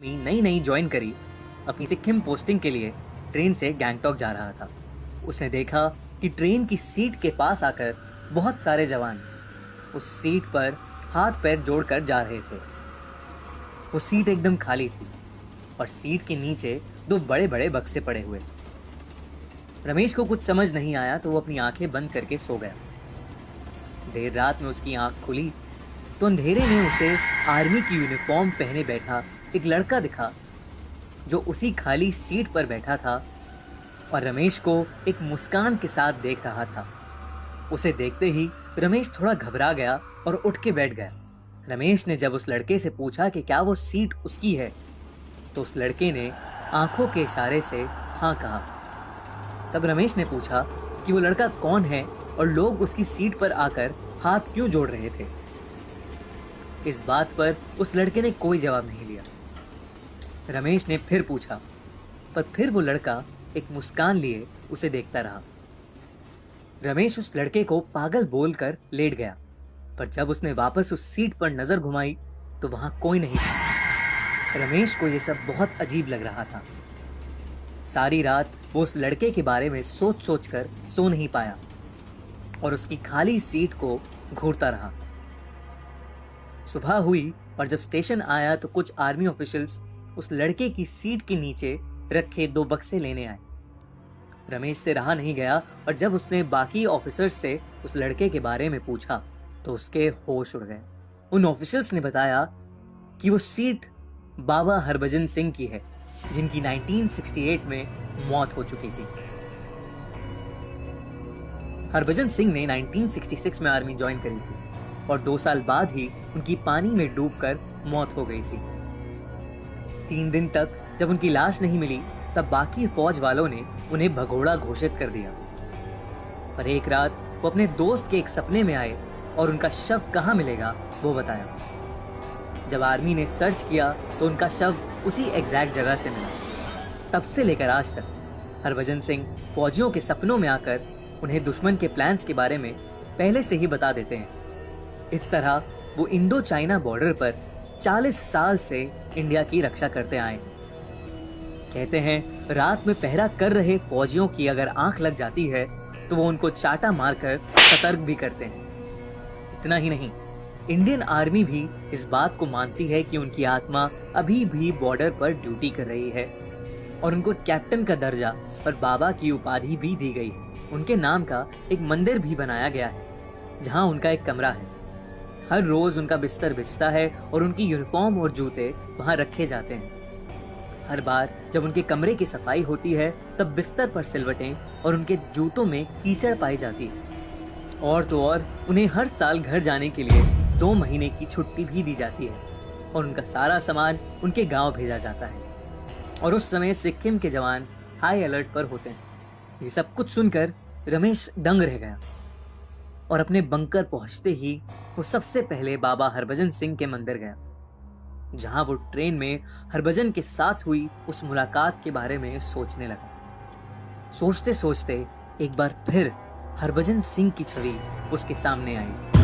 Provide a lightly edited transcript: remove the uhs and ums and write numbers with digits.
नई नई ज्वाइन करी अपनी सिक्किम पोस्टिंग के लिए ट्रेन से गैंगटॉक जा रहा था। उसने देखा कि ट्रेन की सीट के पास आकर बहुत सारे जवान उस सीट पर हाथ पैर जोड़कर जा रहे थे। वो सीट एकदम खाली थी और सीट के नीचे दो बड़े बड़े बक्से पड़े हुए। रमेश को कुछ समझ नहीं आया तो वो अपनी आंखें बंद करके सो गया। देर रात में उसकी आंख खुली तो अंधेरे में उसे आर्मी की यूनिफॉर्म पहने बैठा एक लड़का दिखा जो उसी खाली सीट पर बैठा था और रमेश को एक मुस्कान के साथ देख रहा था। उसे देखते ही रमेश थोड़ा घबरा गया और उठ के बैठ गया। रमेश ने जब उस लड़के से पूछा कि क्या वो सीट उसकी है तो उस लड़के ने आंखों के इशारे से हाँ कहा। तब रमेश ने पूछा कि वो लड़का कौन है और लोग उसकी सीट पर आकर हाथ क्यों जोड़ रहे थे। इस बात पर उस लड़के ने कोई जवाब नहीं दिया। रमेश ने फिर पूछा, पर फिर वो लड़का एक मुस्कान लिए उसे देखता रहा। रमेश उस लड़के को पागल बोलकर लेट गया, पर जब उसने वापस उस सीट पर नजर घुमाई तो वहां कोई नहीं था। रमेश को यह सब बहुत अजीब लग रहा था। सारी रात वो उस लड़के के बारे में सोच सोच कर सो नहीं पाया और उसकी खाली सीट को घूरता रहा। सुबह हुई और जब स्टेशन आया तो कुछ आर्मी ऑफिशियल्स उस लड़के की सीट के नीचे रखे दो बक्से लेने आए। रमेश से रहा नहीं गया और जब उसने बाकी ऑफिसर्स से उस लड़के के बारे में पूछा तो उसके होश उड़ गए। उन ऑफिसर्स ने बताया कि वो सीट बाबा हरभजन सिंह की है, जिनकी 1968 में मौत हो चुकी थी। हरभजन सिंह ने 1966 में आर्मी ज्वाइन करी थी और 2 साल बाद ही उनकी पानी में डूबकर मौत हो गई थी। 3 दिन तक जब उनकी लाश नहीं मिली तब बाकी फौज वालों ने उन्हें भगोड़ा घोषित कर दिया। पर एक रात वो अपने दोस्त के एक सपने में आए और उनका शव कहाँ मिलेगा वो बताया। जब आर्मी ने सर्च किया तो उनका शव उसी एग्जैक्ट जगह से मिला। तब से लेकर आज तक हरभजन सिंह फौजियों के सपनों में आकर उन्हें दुश्मन के प्लान्स के बारे में पहले से ही बता देते हैं। इस तरह वो इंडो चाइना बॉर्डर पर 40 साल से इंडिया की रक्षा करते आए। कहते हैं रात में पहरा कर रहे फौजियों की अगर आंख लग जाती है तो वो उनको चाटा मारकर सतर्क भी करते हैं। इतना ही नहीं, इंडियन आर्मी भी इस बात को मानती है कि उनकी आत्मा अभी भी बॉर्डर पर ड्यूटी कर रही है और उनको कैप्टन का दर्जा और बाबा की उपाधि भी दी गई है। उनके नाम का एक मंदिर भी बनाया गया है जहां उनका एक कमरा है। हर रोज उनका बिस्तर बिछता है और उनकी यूनिफॉर्म और जूते वहां रखे जाते हैं। हर बार जब उनके कमरे की सफाई होती है तब बिस्तर पर सिलवटें और उनके जूतों में कीचड़ पाई जाती है। और तो और उन्हें हर साल घर जाने के लिए 2 महीने की छुट्टी भी दी जाती है और उनका सारा सामान उनके गांव भेजा जाता है। और उस समय सिक्किम के जवान हाई अलर्ट पर होते हैं। ये सब कुछ सुनकर रमेश दंग रह गया और अपने बंकर पहुंचते ही वो सबसे पहले बाबा हरभजन सिंह के मंदिर गया, जहां वो ट्रेन में हरभजन के साथ हुई उस मुलाकात के बारे में सोचने लगा। सोचते सोचते एक बार फिर हरभजन सिंह की छवि उसके सामने आई।